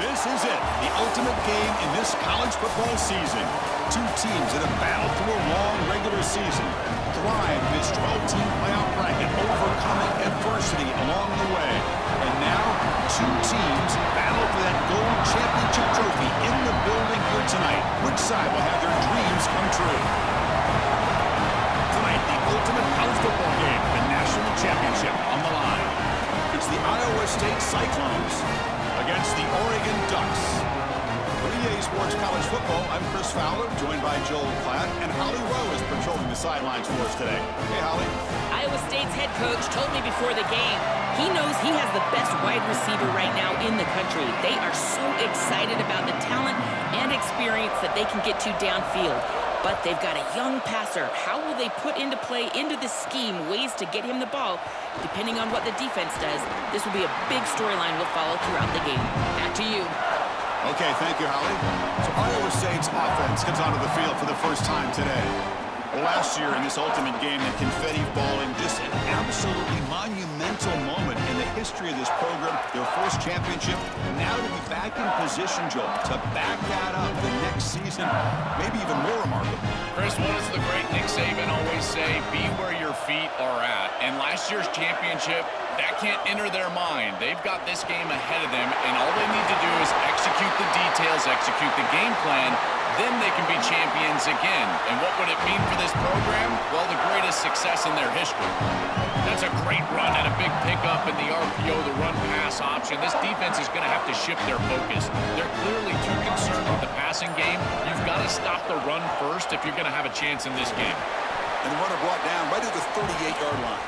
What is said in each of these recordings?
This is it, the ultimate game in this college football season. Two teams that have battled through a long regular season, thrive in this 12-team playoff bracket, overcoming adversity along the way. And now, two teams battle for that gold championship trophy in the building here tonight. Which side will have their dreams come true? Tonight, the ultimate college football game, the national championship on the line. It's the Iowa State Cyclones against the Oregon Ducks. For EA Sports College Football, I'm Chris Fowler, joined by Joel Klatt, and Holly Rowe is patrolling the sidelines for us today. Hey, Holly. Iowa State's head coach told me before the game he knows he has the best wide receiver right now in the country. They are so excited about the talent and experience that they can get to downfield. But they've got a young passer. How will they put into play, into the scheme, ways to get him the ball? Depending on what the defense does, this will be a big storyline we'll follow throughout the game. Back to you. Okay, thank you, Holly. So Iowa State's offense comes onto the field for the first time today. Well, last year in this ultimate game, the confetti falling, just an absolutely monumental moment in the history of this program. Their first championship. Now to be back in position, Joel, to back that up the next season, maybe even more remarkable. Chris, what does the great Nick Saban always say? Be where your feet are at. And last year's championship, that can't enter their mind. They've got this game ahead of them, and all they need to do is execute the details, execute the game plan. Then they can be champions again. And what would it mean for this program? Well, the greatest success in their history. That's a great run and a big pickup in the RPO, the run-pass option. This defense is going to have to shift their focus. They're clearly too concerned with the passing game. You've got to stop the run first if you're going to have a chance in this game. And the runner brought down right at the 38-yard line.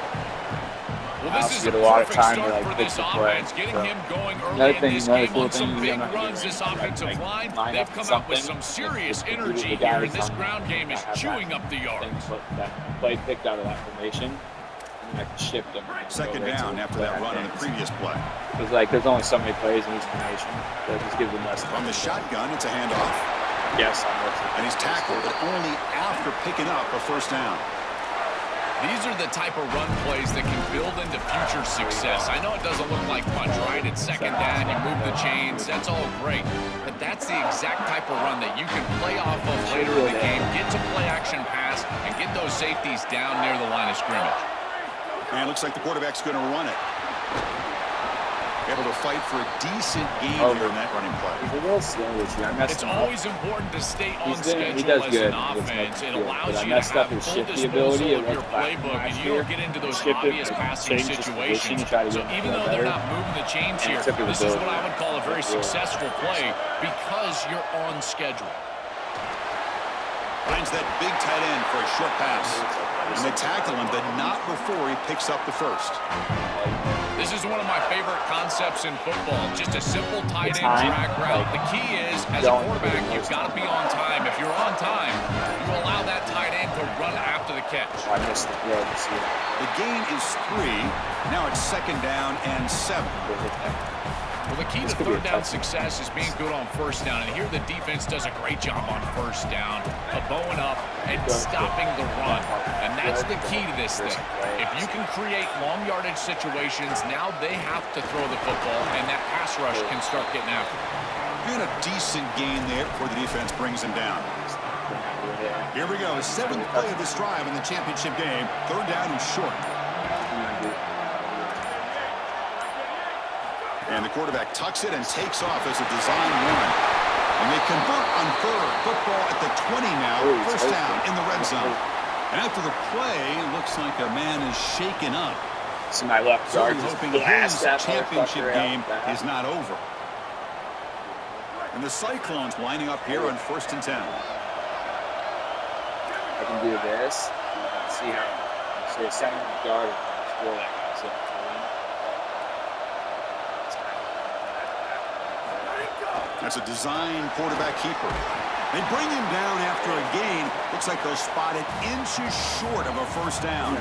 Well, this is a perfect start for this offense. Getting him going early in this game on some big runs, this offensive line. They've come out with some serious energy here, and this ground game is chewing up the yards. That play picked out of that formation, and I can shift them. Second down after that run on the previous play. It's like there's only so many plays in each formation. That just gives them less time. From the shotgun, it's a handoff. Yes, and he's tackled, but only after picking up a first down. These are the type of run plays that can build into future success. I know it doesn't look like much, right? It's second down, you move the chains, that's all great. But that's the exact type of run that you can play off of later in the game, get to play action pass, and get those safeties down near the line of scrimmage. And it looks like the quarterback's going to run it. Able to fight for a decent game here in that running play. He's a little slow this year. It's always important to stay on schedule as an offense. It allows you to have full disposal of your playbook, and you don't get into those obvious passing situations. So even though they're not moving the chains here, this is what I would call a very successful play because you're on schedule. Finds that big tight end for a short pass. And they tackle him, but not before he picks up the first. This is one of my favorite concepts in football. Just a simple tight end drag route. The key is, as a quarterback, you've got to be on time. If you're on time, you allow that tight end to run after the catch. I missed the throw to see that. The gain is 3. Now it's second down and 7. Well, the key to third down success is being good on first down. And here the defense does a great job on first down, bowing up and stopping the run. And that's the key to this thing. If you can create long yardage situations, now they have to throw the football, and that pass rush can start getting after it. Doing a decent gain there before the defense brings him down. Here we go, 7th play of this drive in the championship game. Third down and short. And the quarterback tucks it and takes off as a design run. And they convert on third. Football at the 20 now. First down in the red zone. And after the play, it looks like a man is shaken up. So my left guard hoping his championship game is not over. And the Cyclones lining up here on 1st and 10. I can do this. See how. So a second guard score that guy. So that's a design quarterback keeper. They bring him down after a gain. Looks like they'll spot it inches short of a first down.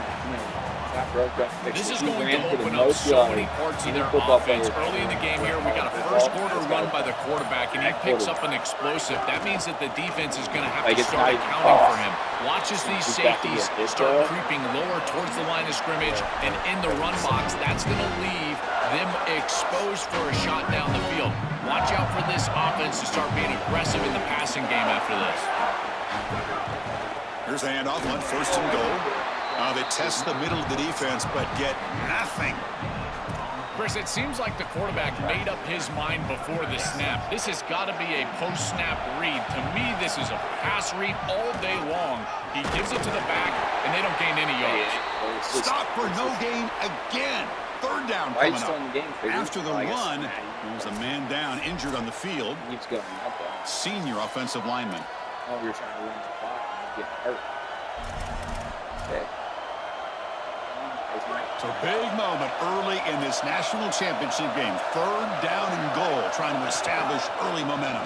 This is going to open up so many parts of their offense. Early in the game here, we got a first quarter run by the quarterback, and he picks up an explosive. That means that the defense is going to have to start accounting for him. Watches these safeties start creeping lower towards the line of scrimmage, and in the run box, that's going to leave them exposed goes for a shot down the field. Watch out for this offense to start being aggressive in the passing game after this. Here's the handoff on 1st and goal. They test the middle of the defense, but get nothing. Chris, it seems like the quarterback made up his mind before the snap. This has got to be a post-snap read. To me, this is a pass read all day long. He gives it to the back, and they don't gain any yards. Stop for no gain again. 3rd down coming up. After the run, there's a man down, injured on the field. Keeps going up, though. Senior offensive lineman. Oh, you're trying to run the clock and you get hurt. Okay. So big moment early in this national championship game. 3rd down and goal, trying to establish early momentum.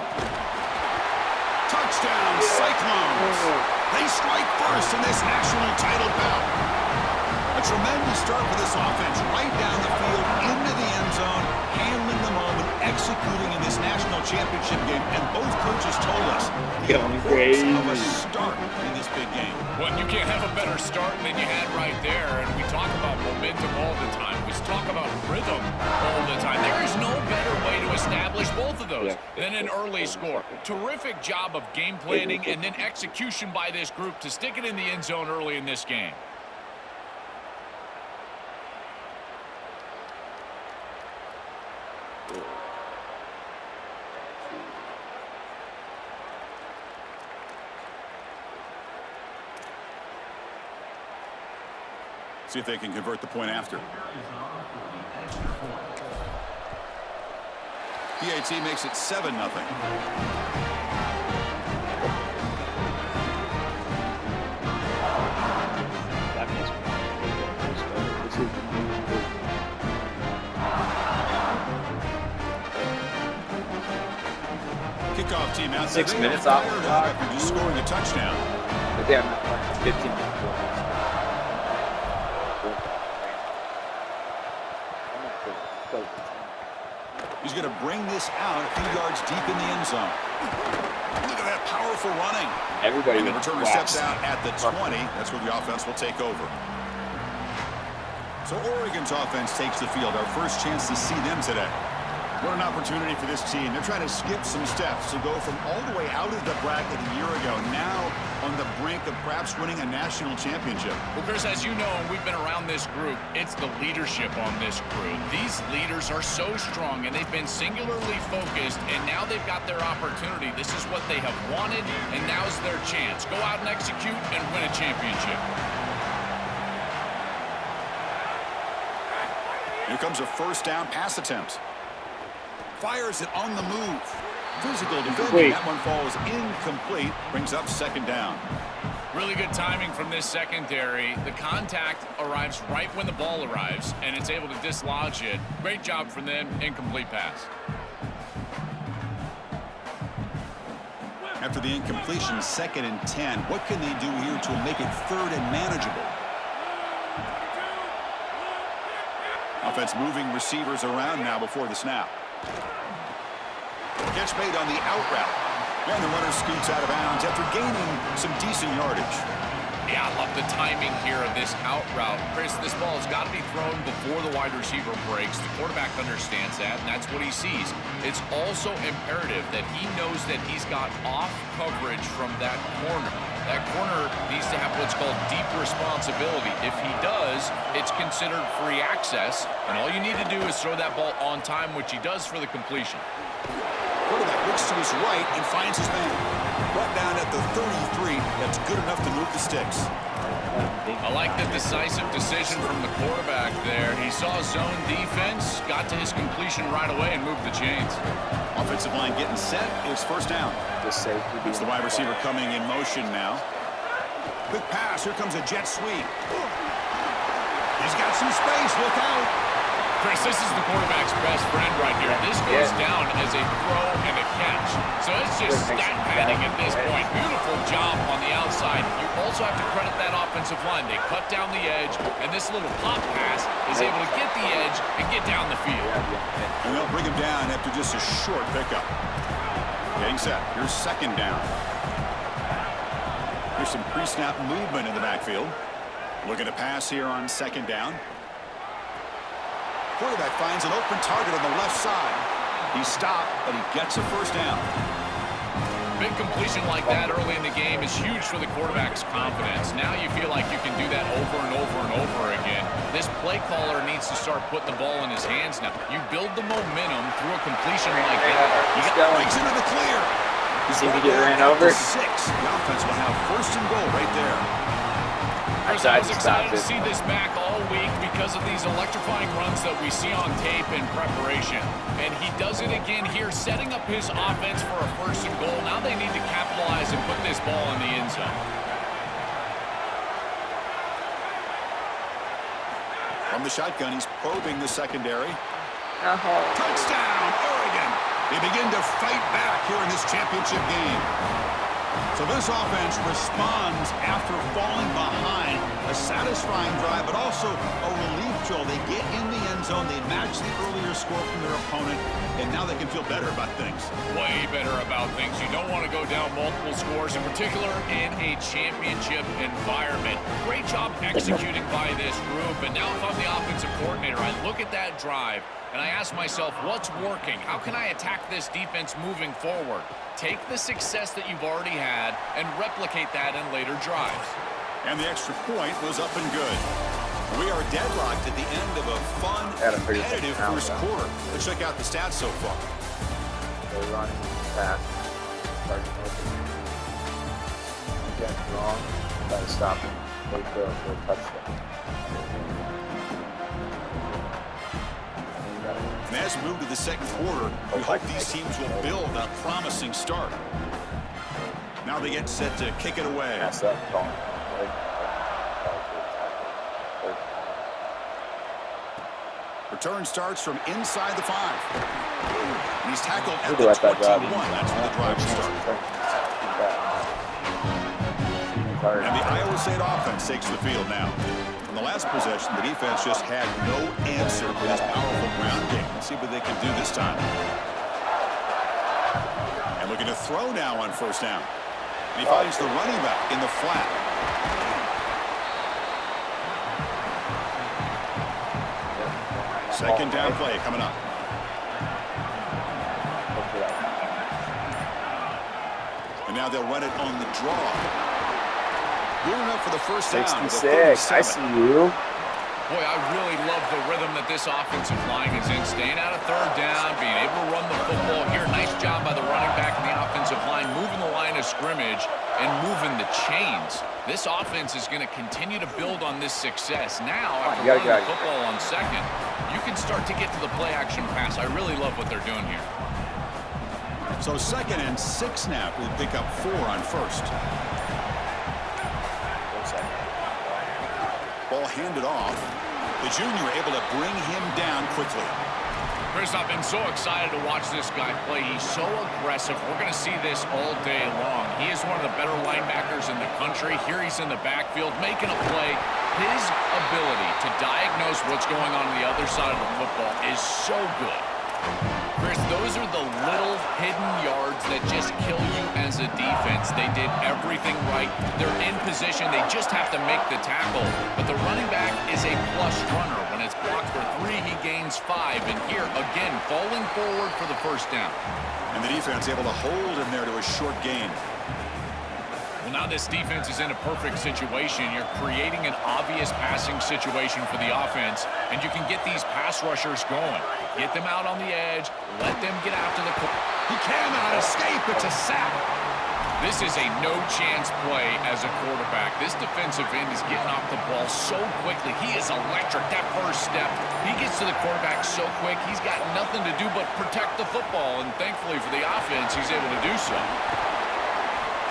Touchdown, Cyclones. They strike first in this national title bout. A tremendous start for this offense, right down the field, into the end zone, handling the moment, executing in this national championship game. And both coaches told us the importance of a start in this big game. Well, you can't have a better start than you had right there. And we talk about momentum all the time. We talk about rhythm all the time. There is no better way to establish both of those than an early score. Terrific job of game planning and then execution by this group to stick it in the end zone early in this game. See if they can convert the point after. PAT makes it 7-0. That makes me Kickoff team out. 6 minutes off the clock. After just scoring a touchdown. But they're not playing 15 minutes. He's going to bring this out a few yards deep in the end zone. Look at that powerful running. Everybody. And the returner steps out at the 20. That's where the offense will take over. So Oregon's offense takes the field. Our first chance to see them today. What an opportunity for this team. They're trying to skip some steps to go from all the way out of the bracket a year ago, now on the brink of perhaps winning a national championship. Well, Chris, as you know, and we've been around this group, it's the leadership on this crew. These leaders are so strong, and they've been singularly focused, and now they've got their opportunity. This is what they have wanted, and now's their chance. Go out and execute and win a championship. Here comes a 1st down pass attempt. Fires it on the move. Physical defending. That one falls incomplete. Brings up 2nd down. Really good timing from this secondary. The contact arrives right when the ball arrives, and it's able to dislodge it. Great job from them. Incomplete pass. After the incompletion, 2nd and 10. What can they do here to make it 3rd and manageable? Offense moving receivers around now before the snap. Catch made on the out route. And the runner scoots out of bounds after gaining some decent yardage. Yeah, I love the timing here of this out route. Chris, this ball has got to be thrown before the wide receiver breaks. The quarterback understands that, and that's what he sees. It's also imperative that he knows that he's got off coverage from that corner. That corner needs to have what's called deep responsibility. If he does, it's considered free access, and all you need to do is throw that ball on time, which he does for the completion. Quarterback looks to his right and finds his man. Brought down at the 33. That's good enough to move the sticks. I like the decisive decision from the quarterback there. He saw zone defense, got to his completion right away, and moved the chains. Offensive line getting set. It's 1st down. It's the wide receiver coming in motion now. Quick pass. Here comes a jet sweep. He's got some space. Look out. Chris, this is the quarterback's best friend right here. This goes down as a throw and a catch. So it's just stat padding at this point. Beautiful job on the outside. You also have to credit that offensive line. They cut down the edge, and this little pop pass is able to get the edge and get down the field. And they'll bring him down after just a short pickup. Getting set. Here's 2nd down. Here's some pre-snap movement in the backfield. Looking to pass here on 2nd down. Quarterback finds an open target on the left side. He stopped, but he gets a first down. Big completion like that early in the game is huge for the quarterback's confidence. Now you feel like you can do that over and over and over again. This play caller needs to start putting the ball in his hands now. You build the momentum through a completion like that. He breaks into the clear. You see me get ran over? 6. The offense will have first and goal right there. I was excited to see this back all week because of these electrifying runs that we see on tape in preparation. And he does it again here, setting up his offense for a first and goal. Now they need to capitalize and put this ball in the end zone. From the shotgun, he's probing the secondary. Uh-huh. Touchdown, Oregon. They begin to fight back here in this championship game. So this offense responds after falling behind. A satisfying drive, but also a relief throw. They get in the end zone. They match the earlier score from their opponent, and now they can feel better about things. Way better about things. You don't want to go down multiple scores, in particular in a championship environment. Great job executing by this group. And now if I'm the offensive coordinator, I look at that drive, and I ask myself, what's working? How can I attack this defense moving forward? Take the success that you've already had and replicate that in later drives. And the extra point was up and good. We are deadlocked at the end of a fun, competitive first quarter. Let's check out the stats so far. They're running fast. Get wrong. Try to stop him. Wait for a touchdown. And as we move to the second quarter, we hope these teams will build a promising start. Now they get set to kick it away. That's up, Colin. Return starts from inside the 5. And he's tackled at the 21. That's where the drive starts. And the Iowa State offense takes the field now. In the last possession, the defense just had no answer for this powerful ground game. Let's see what they can do this time. And looking to throw now on first down. And he finds the running back in the flat. Second down play coming up. And now they'll run it on the draw. Good enough for the first down. 66. I see you. Boy, I really love the rhythm that this offensive line is in. Staying out of third down, being able to run the football here. Nice job by the running back and the offensive line, moving the line of scrimmage and moving the chains. This offense is going to continue to build on this success. Now, after running the football on second, you can start to get to the play-action pass. I really love what they're doing here. So 2nd and 6 snap. We'll pick up 4 on first. Ball handed off. The junior able to bring him down quickly. Chris, I've been so excited to watch this guy play. He's so aggressive. We're going to see this all day long. He is one of the better linebackers in the country. Here he's in the backfield making a play. His ability to diagnose what's going on the other side of the football is so good. Chris, those are the little hidden yards that just kill you as a defense. They did everything right. They're in position. They just have to make the tackle. But the running back is a plus runner. When it's blocked for 3, he gains 5. And here, again, falling forward for the first down. And the defense able to hold him there to a short gain. Well, now this defense is in a perfect situation. You're creating an obvious passing situation for the offense, and you can get these pass rushers going. Get them out on the edge. Let them get after the quarterback. He cannot escape. It's a sack. This is a no-chance play as a quarterback. This defensive end is getting off the ball so quickly. He is electric. That first step, he gets to the quarterback so quick. He's got nothing to do but protect the football, and thankfully for the offense, he's able to do so.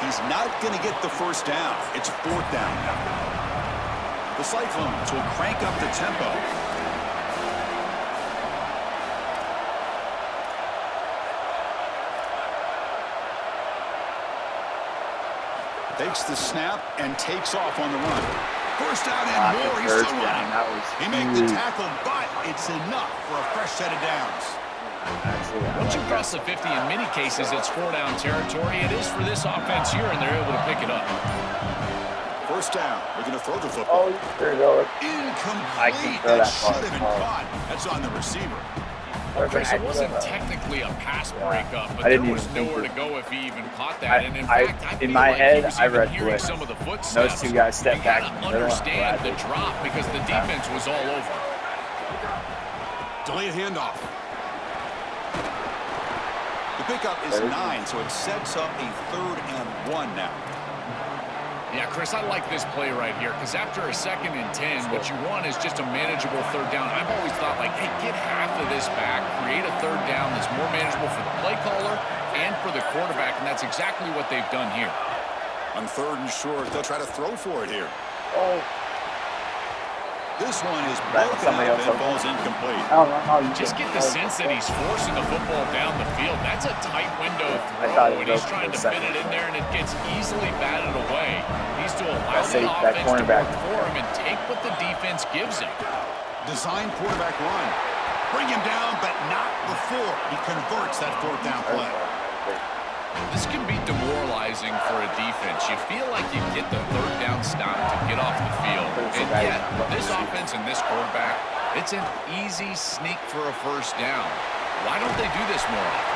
He's not going to get the first down. It's 4th down now. The Cyclones will crank up the tempo. Takes the snap and takes off on the run. First down and more. He's still running. He made the tackle, but it's enough for a fresh set of downs. Once you cross the 50, in many cases, it's 4-down territory. It is for this offense here, and they're able to pick it up. First down. Looking to throw the football. Oh, there you go. Incomplete. I can throw that should far. have been caught. That's on the receiver. Chris, it wasn't technically a pass breakup, but I there didn't was even nowhere think to go if he even caught that. And in fact, I in feel my like head, he was I even read hearing blitz. some of the footsteps. Those two guys stepped back. You gotta understand the drop because the defense was all over. Delayed handoff. The pickup is 9, so it sets up a 3rd and 1 now. Yeah, Chris, I like this play right here because after a 2nd and 10, what you want is just a manageable 3rd down. I've always thought, like, hey, get half of this back, create a 3rd down that's more manageable for the play caller and for the quarterback, and that's exactly what they've done here. On 3rd and short, they'll try to throw for it here. Oh. This one is broken up and falls incomplete. I don't know how you Just get the sense that he's forcing the football down the field. That's a tight window throw, and he's trying to fit it in there, and it gets easily batted away. He needs to allow the offense to work for him and take what the defense gives him. Design quarterback run. Bring him down, but not before he converts that 4th down play. This can be demoralizing for a defense. You feel like you get the 3rd down stop to get off the field. And yet, this offense and this quarterback, it's an easy sneak for a 1st down. Why don't they do this more often?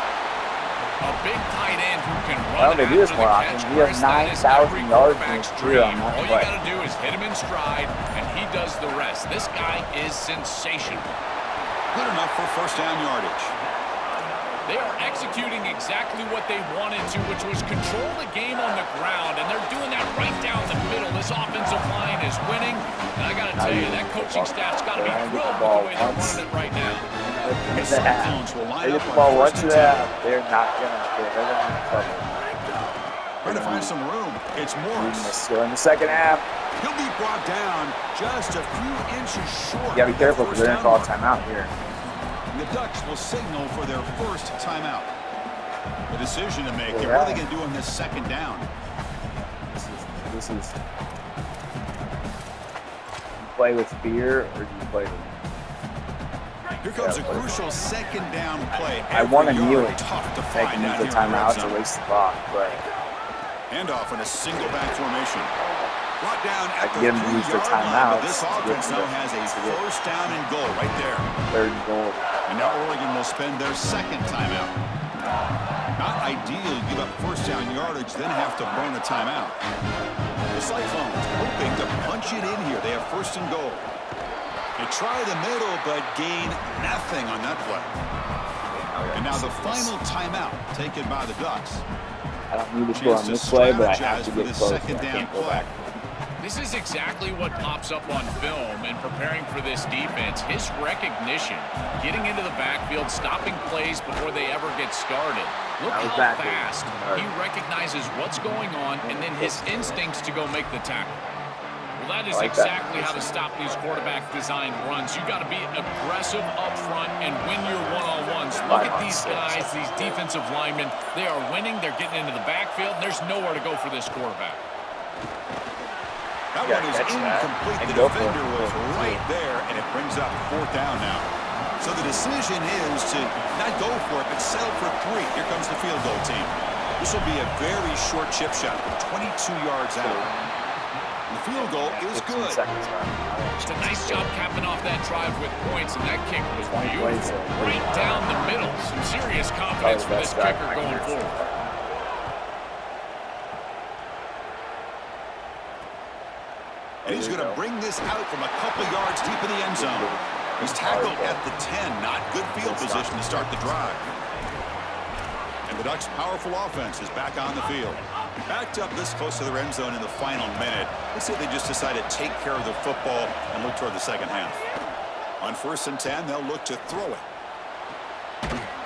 A big tight end who can run after the catch. We have 9,000 yards in his career on that All you got to do is hit him in stride, and he does the rest. This guy is sensational. Good enough for 1st down yardage. They are executing exactly what they wanted to, which was control the game on the ground, and they're doing that right down the middle. This offensive line is winning, and I got to tell you, that coaching staff's got to be thrilled with the way they're running it right now. They get the ball once to that, they're not going to get in trouble. Trying to find some room. It's Morris. Still in the 2nd half. He'll be brought down just a few inches short. You got to be careful because they're going to call a timeout here. The Ducks will signal for their 1st timeout. The decision to make. What are they going to do on this 2nd down? This is. Do you play with fear or do you play with? Here comes a crucial 2nd down play. I want to kneel it. Tough to They find can out use the here in the red timeout to zone. waste the clock, but Handoff in a single back formation. Brought down at the get them to use their 3-yard line, but timeouts this to offense get now has a 1st down and goal right there. 3rd and goal. And now Oregon will spend their 2nd timeout. Not ideal to give up 1st down yardage, then have to burn a timeout. The Cyclones hoping to punch it in here. They have 1st and goal. They try the middle, but gain nothing on that play. And now the final timeout taken by the Ducks. I don't need to score on this play, but I have to get close. I can't go back. This is exactly what pops up on film in preparing for this defense. His recognition, getting into the backfield, stopping plays before they ever get started. Look how fast he recognizes what's going on and then his instincts to go make the tackle. Well, that is exactly how to stop these quarterback-designed runs. You've got to be aggressive up front and win your one-on-ones. Look at these guys, these defensive linemen. They are winning. They're getting into the backfield. There's nowhere to go for this quarterback. That one is incomplete. The defender was right there, and it brings up 4th down now. So the decision is to not go for it, but settle for 3. Here comes the field goal team. This will be a very short chip shot from 22 yards out. The field goal is good. It's a nice job capping off that drive with points, and that kick was beautiful. Right down the middle. Some serious confidence for this kicker going forward. And he's going to bring this out from a couple yards deep in the end zone. He's tackled at the 10. Not good field position to start the drive. And the Ducks' powerful offense is back on the field. Backed up this close to their end zone in the final minute. Let's say they just decide to take care of the football and look toward the 2nd half. On 1st and 10, they'll look to throw it.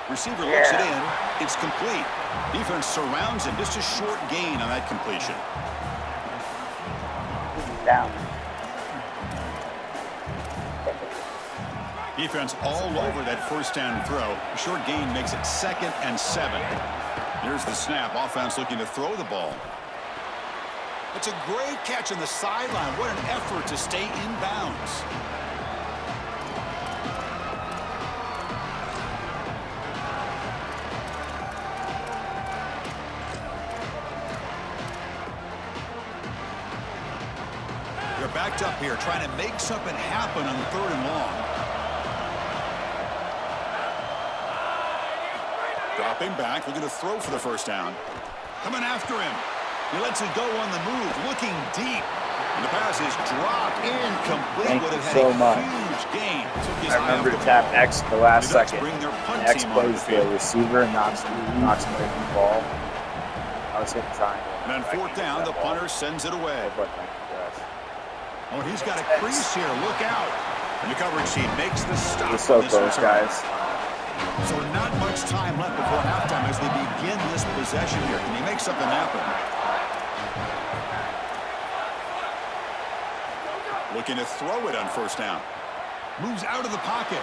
Receiver looks it in. It's complete. Defense surrounds him. Just a short gain on that completion. Down. Defense all over that 1st down throw. A short gain makes it 2nd and 7. Here's the snap. Offense looking to throw the ball. It's a great catch on the sideline. What an effort to stay in bounds. backed up here, trying to make something happen on 3rd and long. Dropping back, looking to throw for the first down. Coming after him. He lets it go on the move, looking deep. And the pass is dropped incomplete. Thank you so much. Huge gain. I remember to tap X at the last second. Bring their punt X team plays the receiver and knocks him away from the ball. I was hitting triangle. And on 4th down, the punter sends it away. Oh, he's got a crease here. Look out. And the coverage team makes the stop. We're so close, guys. So not much time left before halftime as they begin this possession here. Can he make something happen? Looking to throw it on 1st down. Moves out of the pocket.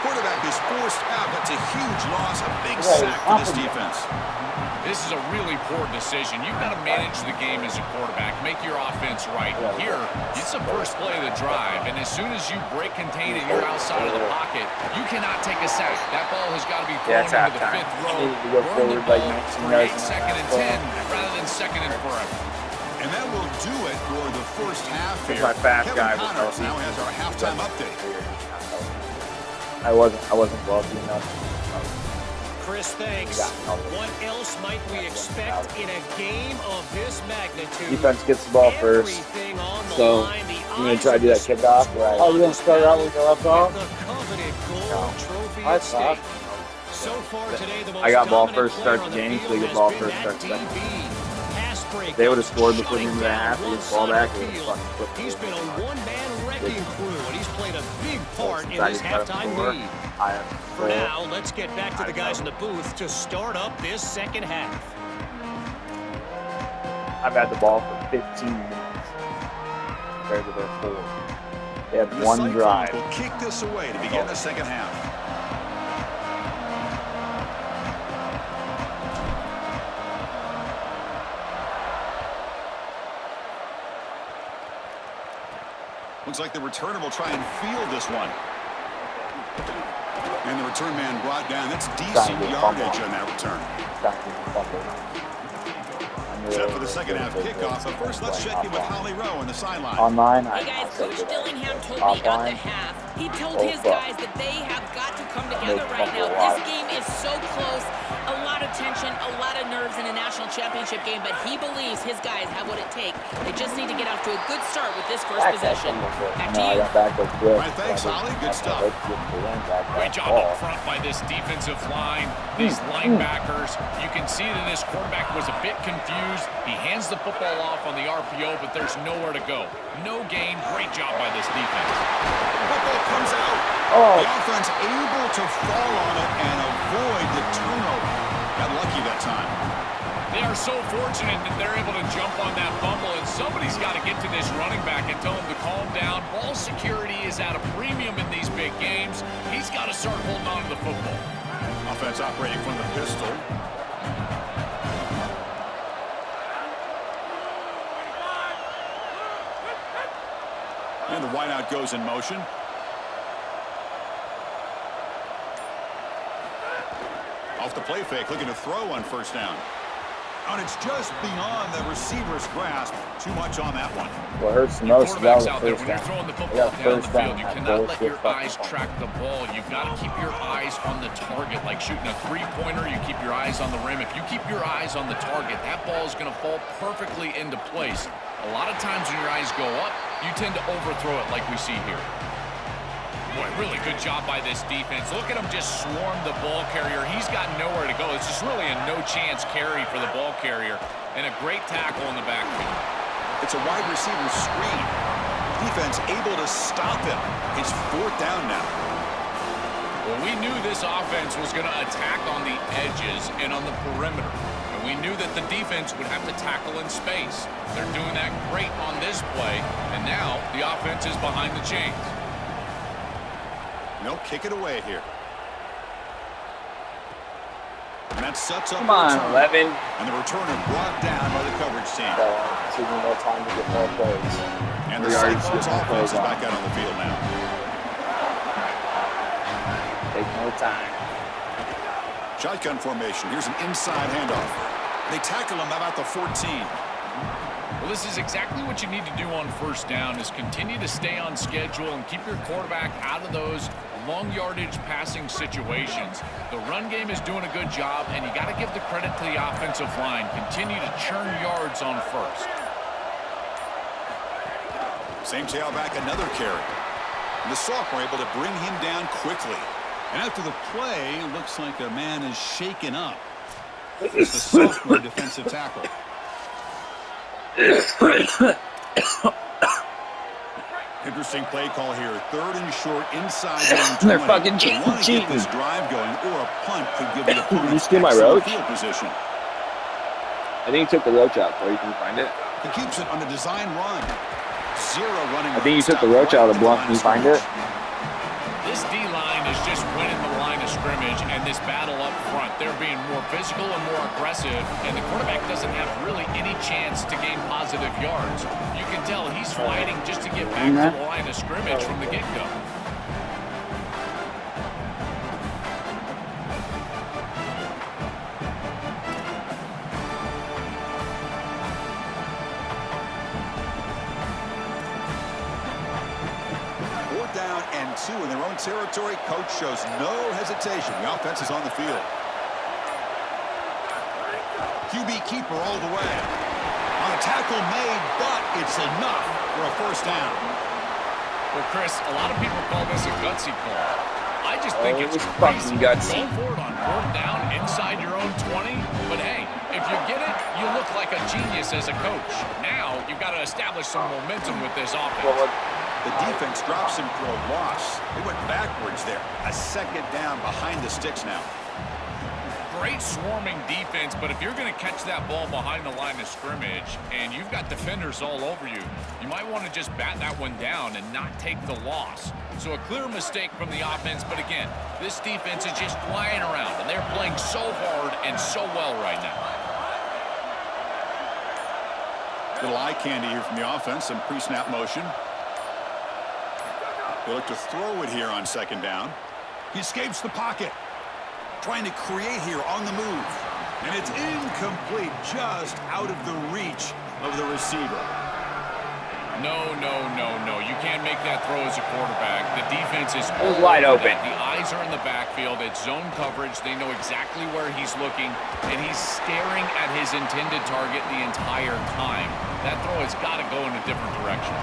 Quarterback is forced out. That's a huge loss. A big sack for this defense. This is a really poor decision. You've got to manage the game as a quarterback. Make your offense right. Here, it's the first play of the drive, and as soon as you break contain and you're outside of the pocket, you cannot take a sack. That ball has got to be thrown into the 5th row. Run the ball, create 2nd and 10 rather than 2nd and forever. And that will do it for the first half here. My fast Kevin guy Connors now has our halftime update. I wasn't wealthy enough. Chris, thanks. What else might we expect in a game of this magnitude? Defense gets the ball first. So I'm going to try to do that kickoff. Right. Oh, we're going to start out with the left off? I thought. So far today, the most I got ball dominant first start player the on game, field so they get has ball been first that start second. DB. Pass break They would have scored before the shutting end of the down half. They one just fall side back. of the field. He's been a one-man wrecking crew, and he's played a big part in this halftime lead. For now, let's get back to the guys in the booth to start up this second half. I've had the ball for 15 minutes compared to their 4. They have one drive. Will kick this away to begin the second half. Looks like the returner will try and field this one. And the return man brought down. That's decent yardage on that return. Set for the second half kickoff. But first, let's check in with Holly Rowe on the sideline. Online. Hey guys, Coach Dillingham told me at the half, he told his guys that they have got to come together right now. This game is so close. A lot of tension, a lot of nerves in a national championship game, but he believes his guys have what it takes. They just need to get off to a good start with this first possession. Back to you. All right, thanks, Holly. Good stuff. Great job up front by this defensive line, these linebackers. You can see that this quarterback was a bit confused. He hands the football off on the RPO, but there's nowhere to go. No gain. Great job by this defense. Football comes out. The offense able to fall on it and avoid the turnover. Got lucky that time. They are so fortunate that they're able to jump on that fumble, and somebody's got to get to this running back and tell him to calm down. Ball security is at a premium in these big games. He's got to start holding on to the football. Offense operating from the pistol. And the wideout goes in motion. Off the play fake, looking to throw on first down. And it's just beyond the receiver's grasp. Too much on that one. What hurts the most is that was Quarterbacks out there, first when you're down. throwing the football down the field, you cannot let your eyes bullshit track the ball. You've got to keep your eyes on the target. Like shooting a three-pointer, you keep your eyes on the rim. If you keep your eyes on the target, that ball is going to fall perfectly into place. A lot of times when your eyes go up, you tend to overthrow it like we see here. Boy, really good job by this defense. Look at him just swarm the ball carrier. He's got nowhere to go. It's just really a no-chance carry for the ball carrier. And a great tackle in the backfield. It's a wide receiver screen. Defense able to stop him. It's fourth down now. Well, we knew this offense was going to attack on the edges and on the perimeter. And we knew that the defense would have to tackle in space. They're doing that great on this play. And now the offense is behind the chains. They'll kick it away here. And that sets up. Come on, 11. And the returner brought down by the coverage team. So we need more time to get more plays. And the Cyclones offense is back out on the field now. Take more time. Shotgun formation. Here's an inside handoff. They tackle him about the 14. Well, this is exactly what you need to do on first down is continue to stay on schedule and keep your quarterback out of those long yardage passing situations. The run game is doing a good job, and you got to give the credit to the offensive line. Continue to churn yards on first. Same tailback, another carry. And the sophomore able to bring him down quickly. And after the play, it looks like a man is shaken up. It's the sophomore defensive tackle. Interesting play call here. 3rd and short inside zone 20. They're fucking You want to get cheating. this drive going, or a punt could give the opponent Did you steal my excellent roach? field position. I think you took the roach out, so you can find it. He keeps it on the design run. 0 running. I think you took the roach out of the block. Can you find it? This D-line is just winning the line of scrimmage, and this battle up front. They're being more physical and more aggressive, and the quarterback doesn't have really any chance to gain positive yards. You can tell he's fighting just to get back to the line of scrimmage from the get-go. Down and 2 in their own territory. Coach shows no hesitation. The offense is on the field. QB keeper all the way. On a tackle made, but it's enough for a first down. Well, Chris, a lot of people call this a gutsy call. I just think it's fucking crazy. gutsy. Go for it on 4th down inside your own 20. But hey, if you get it, you look like a genius as a coach. Now you've got to establish some momentum with this offense. The defense drops him for a loss. They went backwards there. A 2nd down behind the sticks now. Great swarming defense, but if you're going to catch that ball behind the line of scrimmage and you've got defenders all over you, you might want to just bat that one down and not take the loss. So a clear mistake from the offense, but again, this defense is just flying around, and they're playing so hard and so well right now. Little eye candy here from the offense. Some pre-snap motion. They look to throw it here on 2nd down. He escapes the pocket. Trying to create here on the move. And it's incomplete, just out of the reach of the receiver. No. You can't make that throw as a quarterback. The defense is wide open. The eyes are in the backfield. It's zone coverage. They know exactly where he's looking, and he's staring at his intended target the entire time. That throw has got to go in a different direction.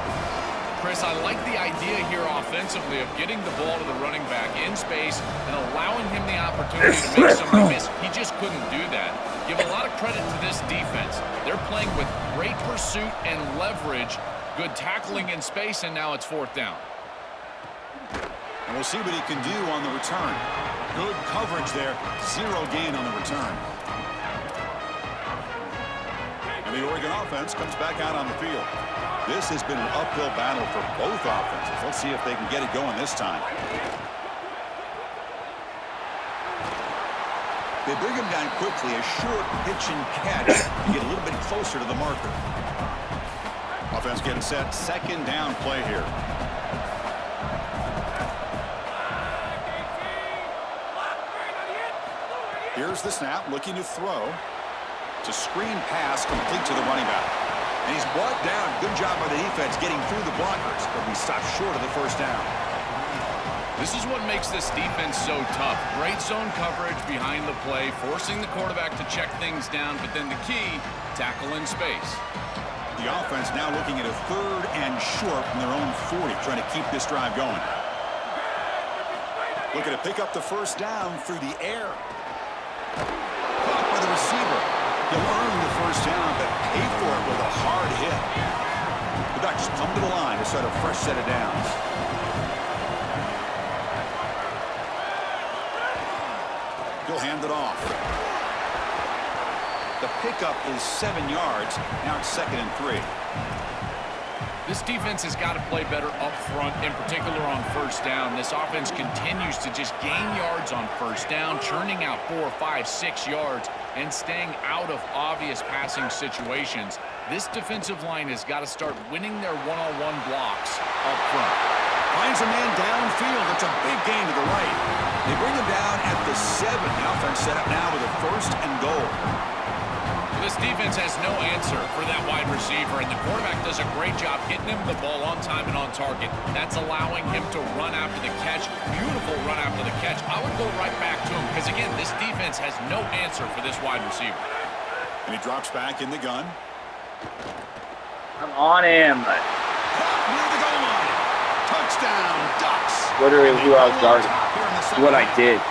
Chris, I like the idea here offensively of getting the ball to the running back in space and allowing him the opportunity to make somebody miss. He just couldn't do that. Give a lot of credit to this defense. They're playing with great pursuit and leverage, good tackling in space, and now it's 4th down. And we'll see what he can do on the return. Good coverage there. 0 gain on the return. And the Oregon offense comes back out on the field. This has been an uphill battle for both offenses. Let's see if they can get it going this time. They bring him down quickly. A short pitch and catch to get a little bit closer to the marker. Offense getting set. 2nd down play here. Here's the snap, looking to throw. It's a screen pass complete to the running back. And he's brought down. Good job by the defense getting through the blockers, but we stopped short of the 1st down. This is what makes this defense so tough. Great zone coverage behind the play, forcing the quarterback to check things down, but then the key, tackle in space. The offense now looking at a 3rd and short from their own 40, trying to keep this drive going. Looking to pick up the 1st down through the air. Caught by the receiver. He'll earn the 1st down, but pay for it with a hard hit. The Ducks come to the line to start a fresh set of downs. He'll hand it off. The pickup is 7 yards. Now it's 2nd and 3. This defense has got to play better up front, in particular on 1st down. This offense continues to just gain yards on 1st down, churning out 4, 5, 6 yards, and staying out of obvious passing situations. This defensive line has got to start winning their one-on-one blocks up front. Finds a man downfield. It's a big gain to the right. They bring him down at the 7. The offense set up now with a 1st and goal. This defense has no answer for that wide receiver, and the quarterback does a great job getting him the ball on time and on target. That's allowing him to run after the catch. Beautiful run after the catch. I would go right back to him because, again, this defense has no answer for this wide receiver. And he drops back in the gun. I'm on him. Near the goal line. Touchdown, Ducks. Literally who I was guarding. What I did.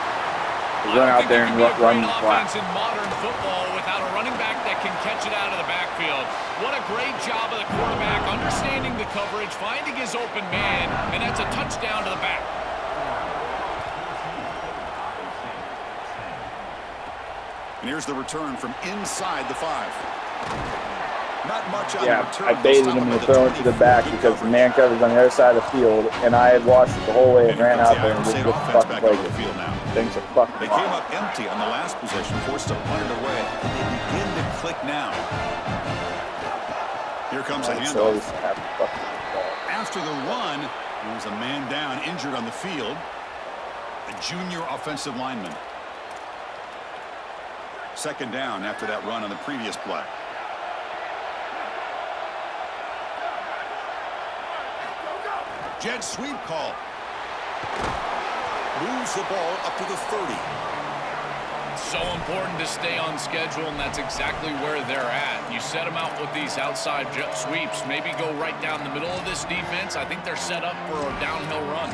Run out there and run the flat. In modern football without a running back that can catch it out of the backfield. What a great job of the quarterback understanding the coverage, finding his open man, and that's a touchdown to the back. And here's the return from inside the 5. Not much on Yeah, the return. I baited him to throw it to the back because the man cover's on the other side of the field, and I had watched it the whole way and ran out there and just fucking played it. Things are fucking They came up empty on the last possession, forced to punt it away. They begin to click now. Here comes a handoff. After the run, there was a man down, injured on the field. A junior offensive lineman. Second down after that run on the previous play. Jet sweep call. Moves the ball up to the 30. So important to stay on schedule, and that's exactly where they're at. You set them out with these outside jet sweeps. Maybe go right down the middle of this defense. I think they're set up for a downhill run.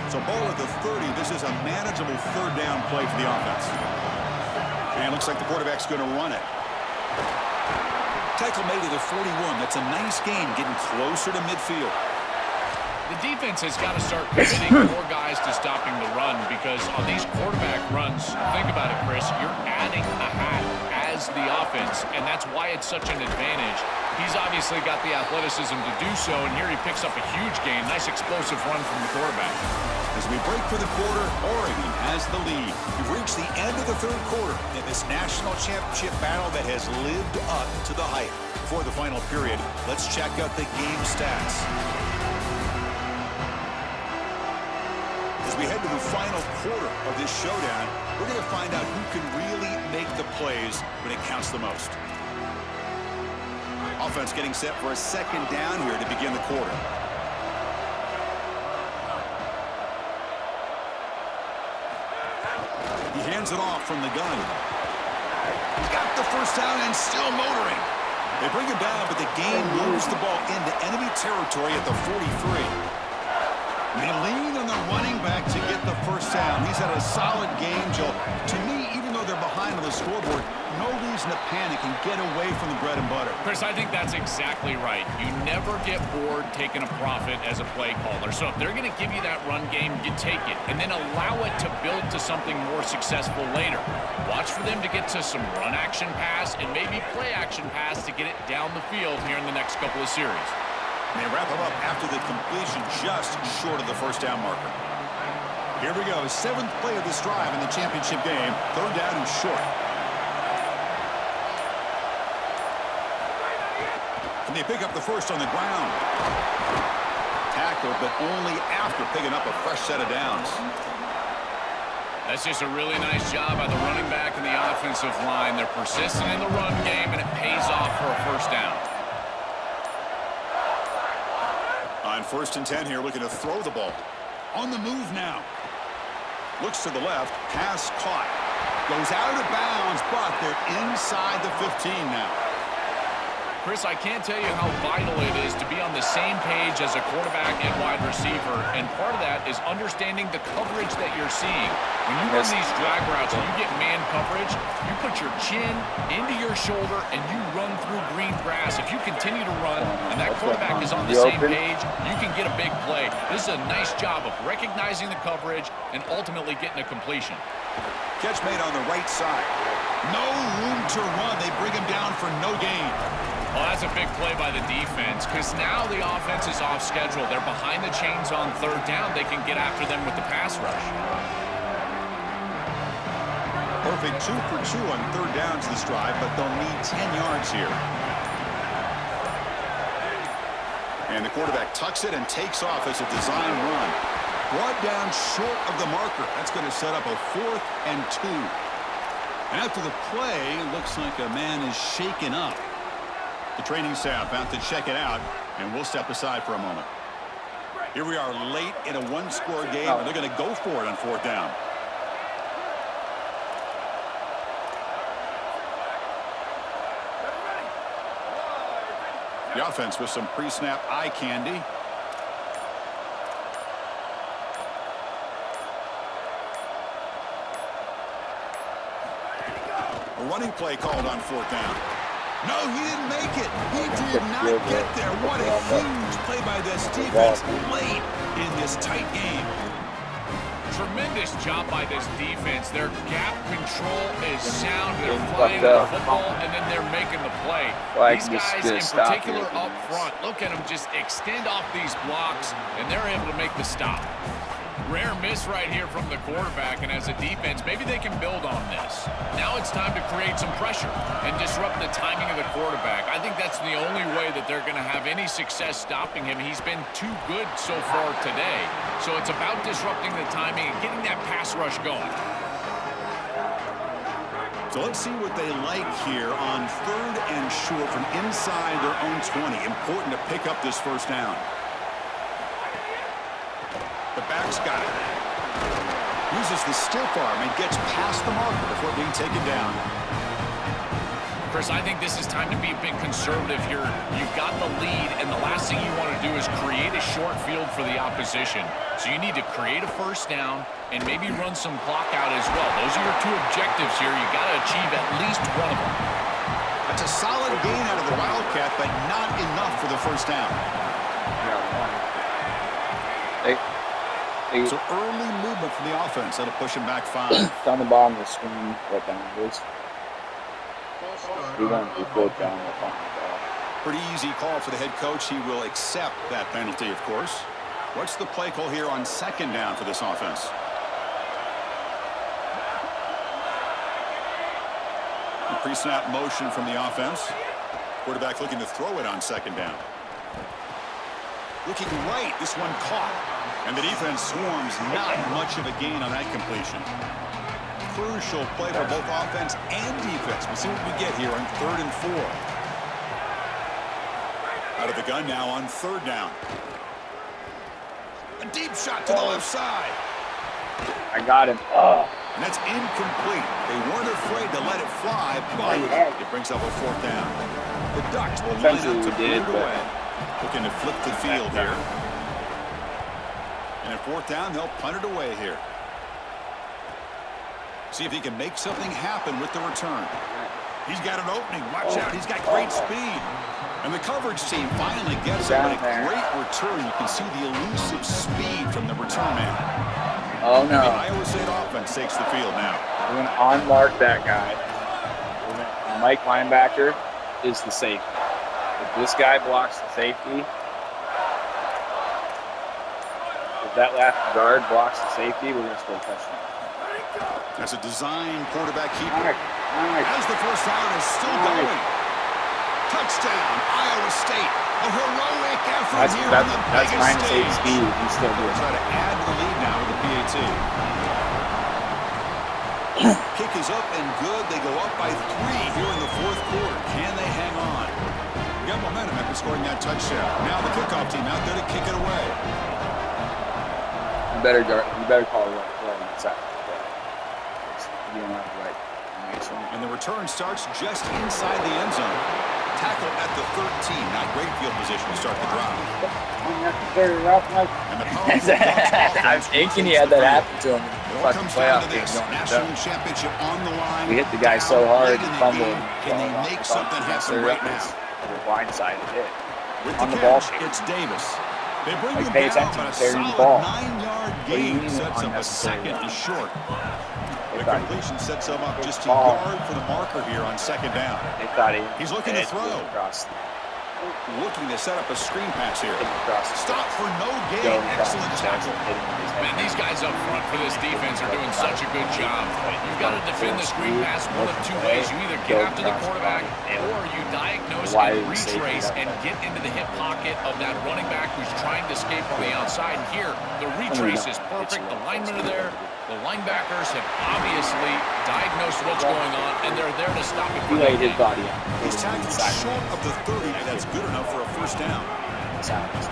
So ball at the 30. This is a manageable third down play for the offense. And it looks like the quarterback's going to run it. Tackle made to the 41. That's a nice gain, getting closer to midfield. The defense has got to start committing more guys to stopping the run because on these quarterback runs, think about it, Chris, you're adding a hat as the offense, and that's why it's such an advantage. He's obviously got the athleticism to do so, and here he picks up a huge gain. Nice explosive run from the quarterback. As we break for the quarter, Oregon has the lead. We've reached the end of the third quarter in this national championship battle that has lived up to the hype. For the final period, let's check out the game stats. As we head to the final quarter of this showdown, we're going to find out who can really make the plays when it counts the most. Offense getting set for a second down here to begin the quarter. He hands it off from the gun. He's got the first down and still motoring. They bring him down, but the game moves the ball into enemy territory at the 43. And they lean on the running back to get the first down. He's had a solid game, Joe. To me, even though they're behind on the scoreboard, no reason to panic and get away from the bread and butter. Chris, I think that's exactly right. You never get bored taking a profit as a play caller. So if they're going to give you that run game, you take it. And then allow it to build to something more successful later. Watch for them to get to some run action pass and maybe play action pass to get it down the field here in the next couple of series. And they wrap him up after the completion just short of the first down marker. Here we go. 7th play of this drive in the championship game. Third down and short. And they pick up the first on the ground. Tackle, but only after picking up a fresh set of downs. That's just a really nice job by the running back and the offensive line. They're persistent in the run game, and it pays off for a first down. On 1st and 10 here, looking to throw the ball. On the move now. Looks to the left. Pass caught. Goes out of bounds, but they're inside the 15 now. Chris, I can't tell you how vital it is to be on the same page as a quarterback and wide receiver, and part of that is understanding the coverage that you're seeing. When you run these drag routes and you get man coverage, you put your chin into your shoulder and you run through green grass. If you continue to run and that quarterback is on the same page, you can get a big play. This is a nice job of recognizing the coverage and ultimately getting a completion. Catch made on the right side. No room to run. They bring him down for no gain. Well, that's a big play by the defense because now the offense is off schedule. They're behind the chains on third down. They can get after them with the pass rush. Perfect 2 for 2 on third downs this drive, but they'll need 10 yards here. And the quarterback tucks it and takes off as a design run. Brought down short of the marker. That's going to set up a 4th and 2. And after the play, it looks like a man is shaken up. The training staff out to check it out, and we'll step aside for a moment. Here we are late in a one-score game, and they're going to go for it on 4th down. The offense with some pre-snap eye candy. A running play called on 4th down. No, he didn't make it. He did not get there. What a huge play by this defense late in this tight game. Tremendous job by this defense. Their gap control is sound. They're flying the football, and then they're making the play. These guys in particular up front, look at them just extend off these blocks, and they're able to make the stop. Rare miss right here from the quarterback, and as a defense, maybe they can build on this. Now it's time to create some pressure and disrupt the timing of the quarterback. I think that's the only way that they're going to have any success stopping him. He's been too good so far today. So it's about disrupting the timing and getting that pass rush going. So let's see what they like here on 3rd and short from inside their own 20. Important to pick up this 1st down. The back's got it. Uses the stiff arm and gets past the marker before being taken down. Chris, I think this is time to be a bit conservative here. You've got the lead, and the last thing you want to do is create a short field for the opposition. So you need to create a 1st down and maybe run some clock out as well. Those are your 2 objectives here. You've got to achieve at least one of them. That's a solid gain out of the Wildcat, but not enough for the 1st down. So early movement from the offense. That'll push him back 5. Down the bottom of the screen, what down it is. We won't be both down the bottom. Pretty easy call for the head coach. He will accept that penalty, of course. What's the play call here on 2nd down for this offense? Pre-snap motion from the offense. Quarterback looking to throw it on 2nd down. Looking right. This one caught. And the defense swarms. Not much of a gain on that completion. Crucial play for both offense and defense. We'll see what we get here on 3rd and 4. Out of the gun now on 3rd down. A deep shot to the left side. I got him. And that's incomplete. They weren't afraid to let it fly, but it brings up a 4th down. The Ducks will line up to put it away. Looking to flip the field here. And at 4th down, they'll punt it away here. See if he can make something happen with the return. He's got an opening. Watch out. He's got great speed. And the coverage team finally gets him. A great return. You can see the elusive speed from the return man. Oh, no. The Iowa State offense takes the field now. We're going to unmark that guy. Mike linebacker is the safety. If this guy blocks the safety, if that last guard blocks the safety, we're going to score a touchdown. That's a design quarterback keeper. As the 1st down is still going. Touchdown, Iowa State. A heroic effort here on the biggest stage. Speed. He's still doing it. Try to add to the lead now with the PAT. Kick is up and good. They go up by 3 here in the 4th quarter. Can they hang on? We got momentum after scoring that touchdown. Now the kickoff team out there to kick it away. You better call it right inside. You don't have the right. And the return starts just inside the end zone. Tackle at the 13. Not great field position to start the drive. And the I'm thinking he had that happen to him. It all comes down to this. National championship on the line. We hit the guy so hard and fumbled. Can they make something happen right now? The blind side hit. On the ball, it's Davis. They bring him down, but a solid 9-yard gain sets up a 2nd and short. The completion sets him up just a yard for the marker here on 2nd down. They thought he's looking to throw. Looking to set up a screen pass here. Stop for no gain. Excellent tackle. Man, these guys up front for this defense are doing such a good job. You've got to defend the screen pass one of two ways. You either get after the quarterback or you diagnose and retrace and get into the hip pocket of that running back who's trying to escape on the outside. Here, the retrace is perfect. The linemen are there. The linebackers have obviously diagnosed what's going on, and they're there to stop it. He laid his body out. He's tackled short of the 30, and that's good enough for a first down.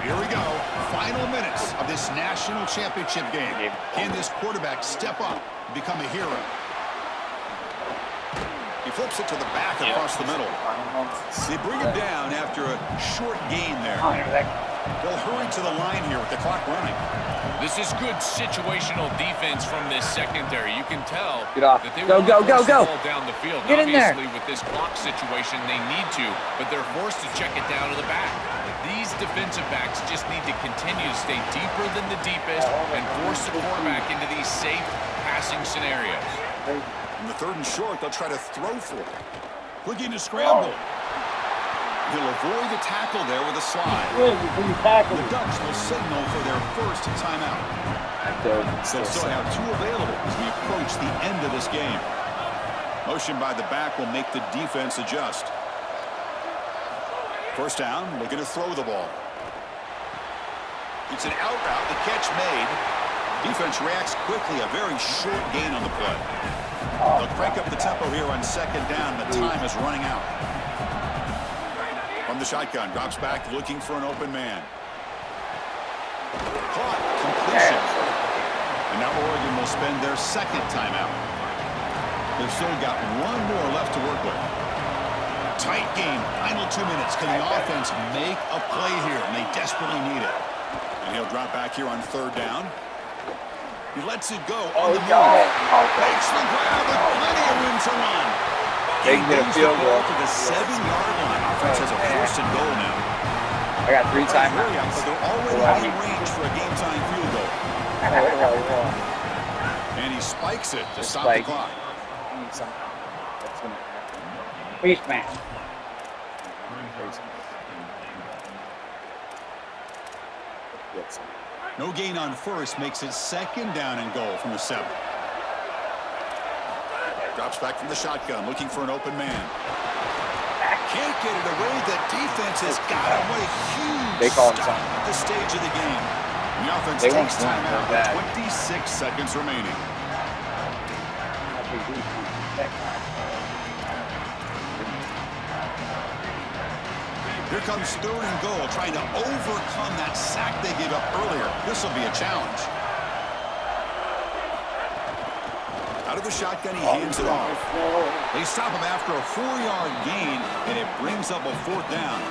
Here we go. Final minutes of this national championship game. Can this quarterback step up and become a hero? He flips it to the back across the middle. They bring him down after a short gain there. They'll hurry to the line here with the clock running. This is good situational defense from this secondary. You can tell that they go the ball down the field. Get in there. Obviously, with this clock situation, they need to, but they're forced to check it down to the back. These defensive backs just need to continue to stay deeper than the deepest and force the quarterback into these safe passing scenarios. In the 3rd and short, they'll try to throw for it. Looking to scramble. He'll avoid the tackle there with a slide. The Ducks will signal for their first timeout. They'll still have 2 available as we approach the end of this game. Motion by the back will make the defense adjust. First down, looking to throw the ball. It's an out route, the catch made. Defense reacts quickly, a very short gain on the play. They'll crank up the tempo here on 2nd down. The time is running out. From the shotgun, drops back, looking for an open man. Caught, completion. And now Oregon will spend their 2nd timeout. They've still got 1 more left to work with. Tight game, final 2 minutes. Can the offense make a play here? And they desperately need it. And he'll drop back here on 3rd down. He lets it go on the move. Makes the grab with plenty of room to run. They can get a field goal to the 7-yard line. Offense has a 1st and goal now. I got 3 timeouts. But they're already in range for a game-time field goal. And he spikes it to stop the clock. Peace, man. No gain on 1st makes it 2nd down and goal from the 7. Drops back from the shotgun, looking for an open man. Can't get it away. The defense has got him. What a huge stop at this stage of the game. The offense takes timeout with 26 seconds remaining. Here comes 3rd and goal, trying to overcome that sack they gave up earlier. This will be a challenge. Out of the shotgun, he hands it off. They stop him after a 4-yard gain, and it brings up a 4th down.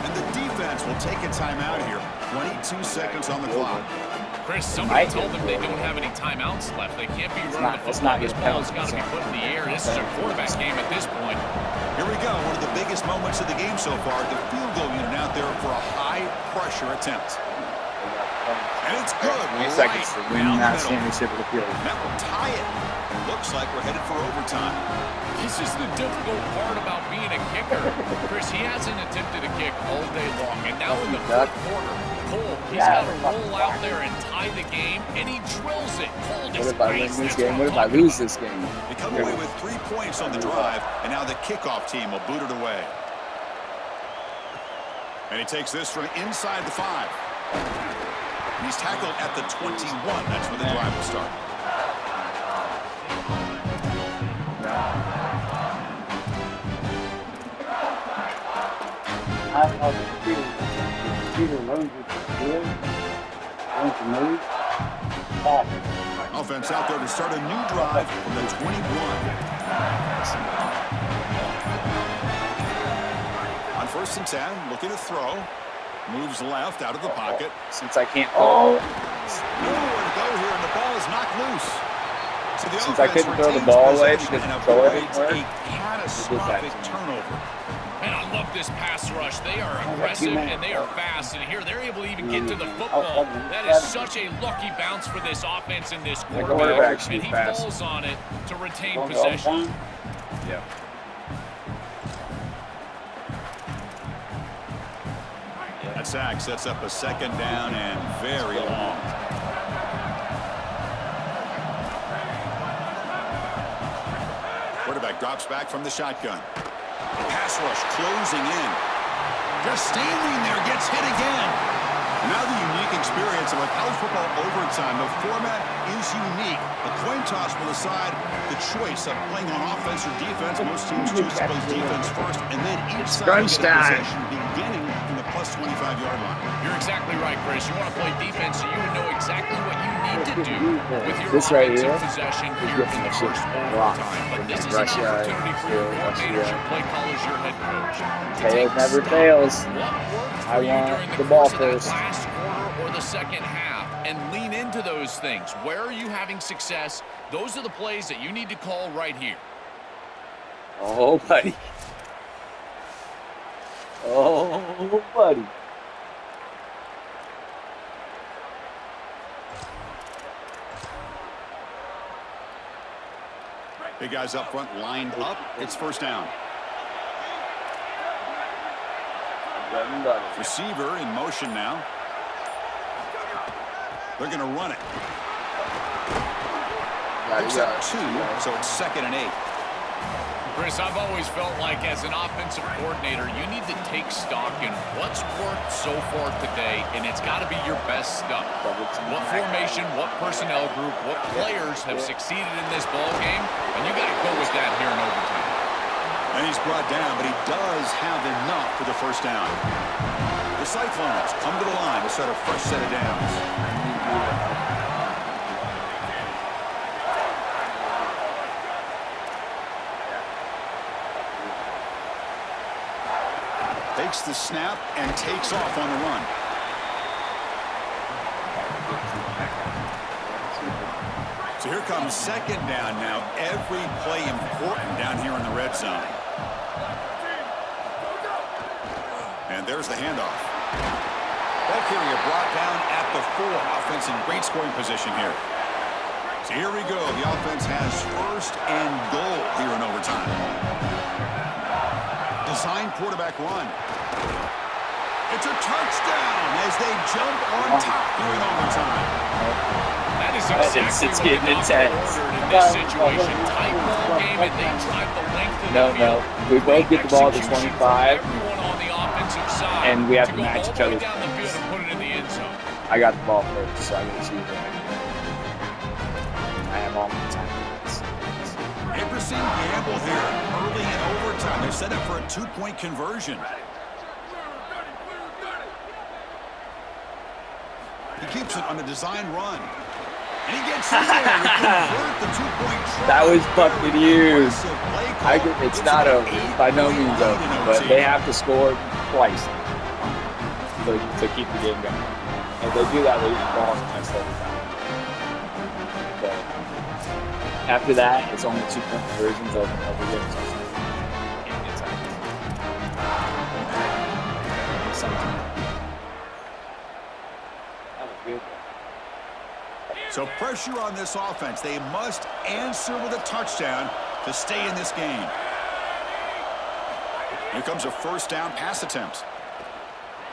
And the defense will take a timeout here. 22 seconds on the clock. Chris, somebody told them they don't have any timeouts left. They can't be running the football. This ball's got to be put in the air. This is a quarterback game at this point. Here we go. One of the biggest moments of the game so far. The field goal unit out there for a high-pressure attempt. And it's good. 20 seconds to win that championship of the field. That will tie it. Looks like we're headed for overtime. This is the difficult part about being a kicker. Chris, he hasn't attempted a kick all day long. And now in the 4th quarter, Cole, he's got to roll out there and tie the game, and he drills it. Cole just what if I win this game? What if I lose this game? They come away with 3 points on the drive, and now the kickoff team will boot it away. And he takes this from inside the 5. He's tackled at the 21. That's where the drive will start. I thought the computer learned to live, learned to move, Offense out there to start a new drive from the 21. On 1st and 10, looking to throw. Moves left out of the pocket. Since I can't nowhere to go here, and the ball is knocked loose. So the since I couldn't throw the ball away because the ball everywhere, a catastrophic turnover. And I love this pass rush. They are aggressive and they are fast. And here they're able to even get to the football. That is such a lucky bounce for this offense and this quarterback. And he falls on it to retain possession. Yeah. sack sets up a second down and very long. Quarterback drops back from the shotgun. Pass rush closing in. Just standing there, gets hit again. Now the unique experience of a college football overtime. The format is unique. A coin toss will decide the choice of playing on offense or defense. Most teams choose to play defense first, and then each side will get a possession beginning from the plus 25-yard line. You're exactly right, Chris. You want to play defense, so you would know exactly what you need to do with your this right offensive here possession here in the first overtime. But this is an opportunity for your coordinator to play call as your head coach. Tails never fails. I want the ball first. Last quarter or the second half, and lean into those things. Where are you having success? Those are the plays that you need to call right here. Oh, buddy. Oh, buddy. Big guys up front lined up. It's first down. Receiver in motion now. They're going to run it. Picks up 2, so it's 2nd and 8. Chris, I've always felt like as an offensive coordinator, you need to take stock in what's worked so far today, and it's got to be your best stuff. What formation, what personnel group, what players have succeeded in this ball game, and you got to go with that here in overtime. And he's brought down, but he does have enough for the first down. The Cyclones come to the line to start a fresh set of downs. Takes the snap and takes off on the run. So here comes second down now. Every play important down here in the red zone. And there's the handoff. Ball carrier brought down at the 4. Offense in great scoring position here. So here we go. The offense has first and goal here in overtime. Design quarterback run. It's a touchdown as they jump on top during overtime. That is exactly it's what getting intense. in this situation. Tight ball game, and they drive the length of the field. We both get the ball to 25, Everyone on the offensive side and we have to go match all each the way other's down the field and put it in the end zone. I got the ball first, so I can see that. I have all my time. Interesting gamble here early in overtime. They set up for a 2-point conversion. He keeps it on the design run. And he gets in there to convert the 2-point try. That was fucking huge. It's not over. By no means over. But they have to score twice to keep the game going. And if they do that, they ball next every time. But after that, it's only 2-point conversions over again. Sometimes. That was good. So pressure on this offense. They must answer with a touchdown to stay in this game. Here comes a first down pass attempt.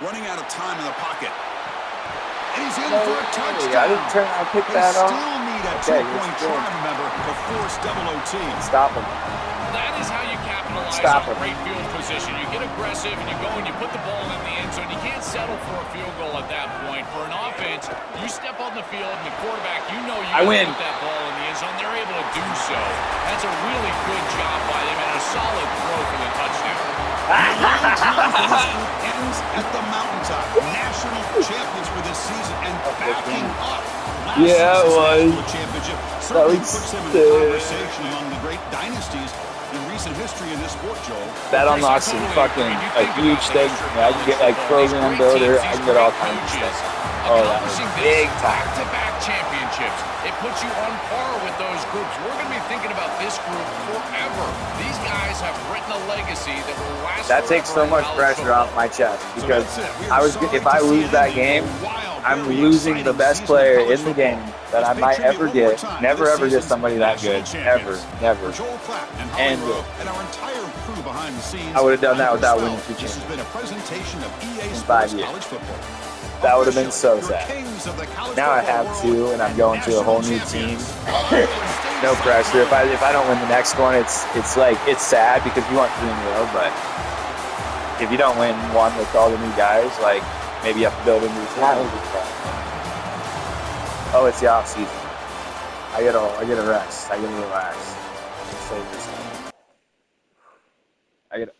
Running out of time in the pocket. And he's in for a touchdown. I picked that up. They still need a 2-point try, remember, to force double OT. Stop him. That is how you capitalize on great field position. You get aggressive and you go and you put the ball in the end zone. You can't settle for a field goal at that point. For an offense, you step on the field and the quarterback, you know you can put that ball in the end zone. They're able to do so. That's a really good job by them and a solid throw for the touchdown. Ends at the mountaintop. National champions for this season and backing up. Yeah, it was. Championship That certainly was puts them in conversation among the great dynasties in recent history in this sport, Joel. That unlocks some fucking a huge thing. I can get like program builder. I can get all kinds of stuff. A accomplishing this big time. back-to-back championships. It puts you on par with those groups. We're going to be thinking about this group forever. These guys have written a legacy that will last That takes so much pressure off my chest because if I lose that game, I'm losing the best player in the game that I might ever get. Never ever get somebody that good. Ever. Never. And I would have done that without winning 2 championships. In 5 years. That would have been so sad. Now I have 2, and I'm going to a whole new team. No pressure. If I don't win the next one, it's sad because you want 3 in a row. But if you don't win one with all the new guys, like maybe you have to build a new team. Oh, it's the off season. I get a rest. I get a relax.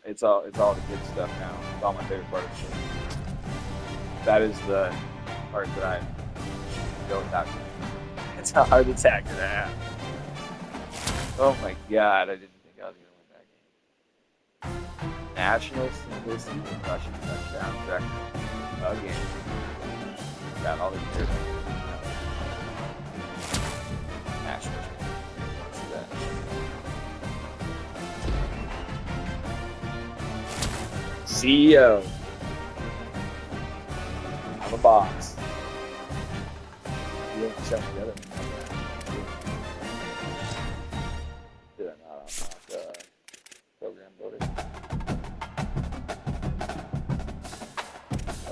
It's all the good stuff now. It's all my favorite part of the shit. That is the part that I go without. It's a heart attack that I have. Oh my god, I didn't think I was gonna win that game. National single season rushing touchdown record again. Got all the gears. National. CEO. I'm a boss. You have to check the other one. Did I not unlock program builder?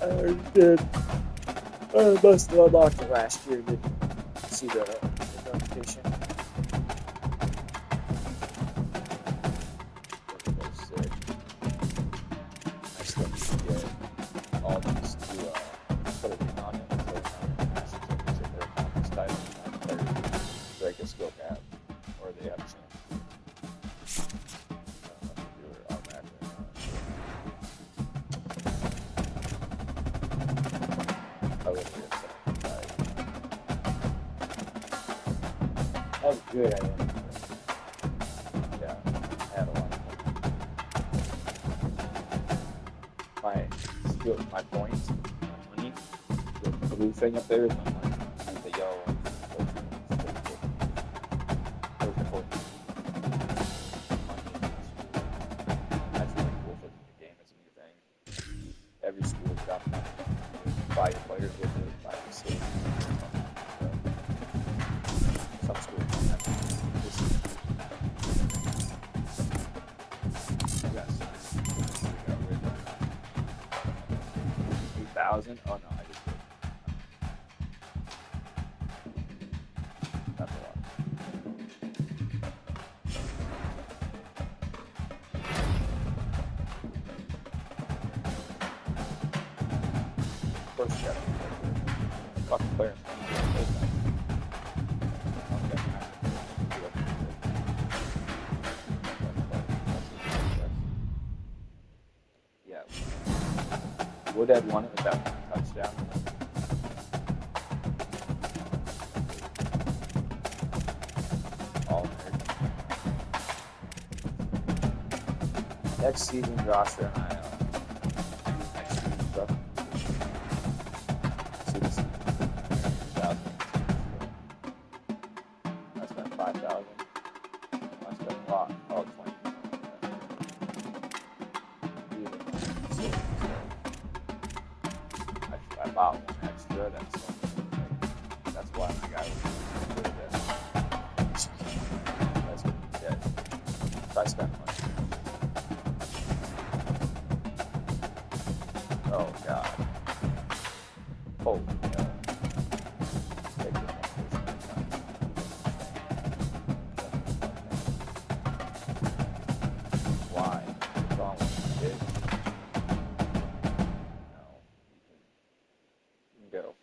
I already did. I must have unlocked it last year. Didn't see the notification. I still need to get all these to put it in on it. So I can skill cap, or they have a chance. That was good, I think. Yeah, I had a lot of fun. My points, my money, the blue thing up there is my money. And the yellow one. That's really cool for the game. It's a new thing. Every school's got money. Buy your players with it, buy your skills. Some schools don't have this. Yes. 8,000? Oh no, I just did. That's a lot. First step. Fucking player. Yeah. Would have won it without a touchdown. All next season, Joshua and I next season stuff. See this 2,000. I spent 5,000. I spent a lot. Oh, 20. I bought one extra. That's why my guy was good at that. That's what he did. So I spent money. Oh god. Holy hell. Why? What's wrong with my kid? No. You can go.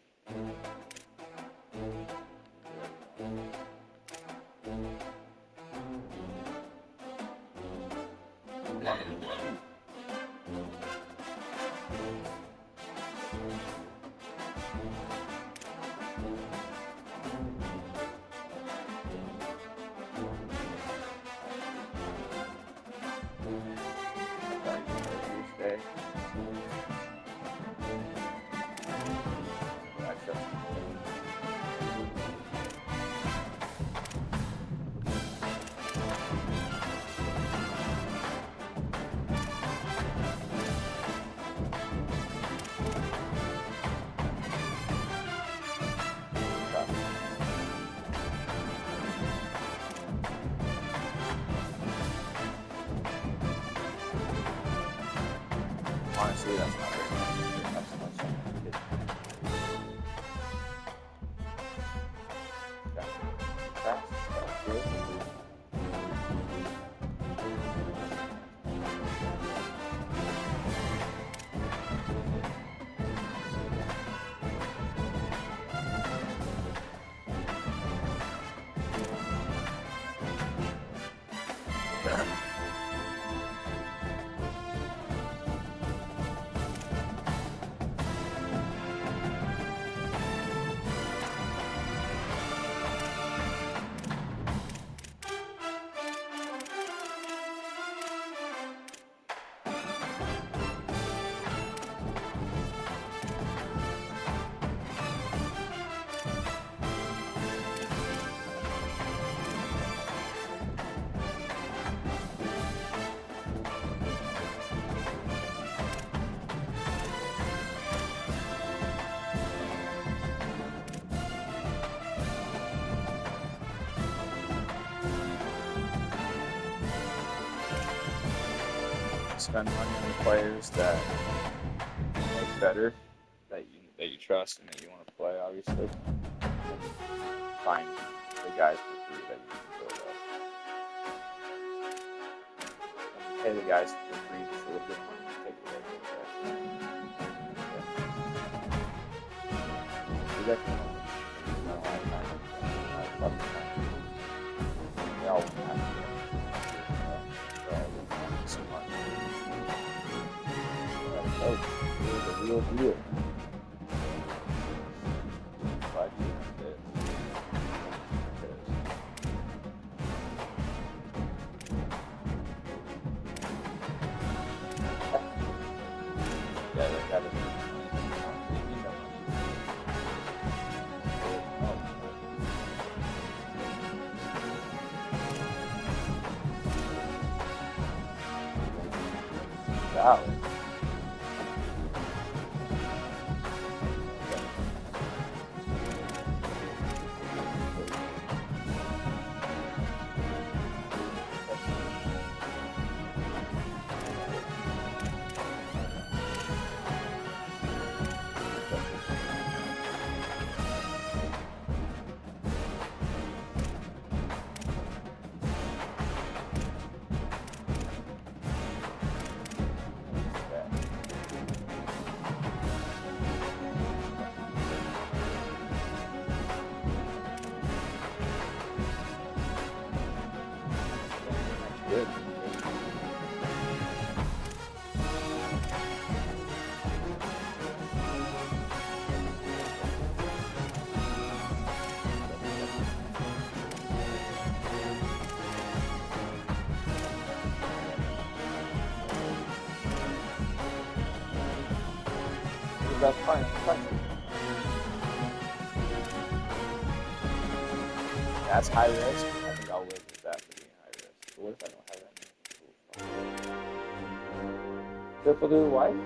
Honestly, that's not very much. That's much. Okay. That's good. Spend money on the players that make better, that you trust and that you want to play, obviously. And find the guys for free that you can build up. And pay the guys for free just a little bit money to take it away from the guys. They all have to so much. Oh, it was a real deal. But yeah, they got it. Wow. Good. That's fine. That's high risk. I think I'll live with that for being high risk. But what if I don't have that many tools? Triple do white?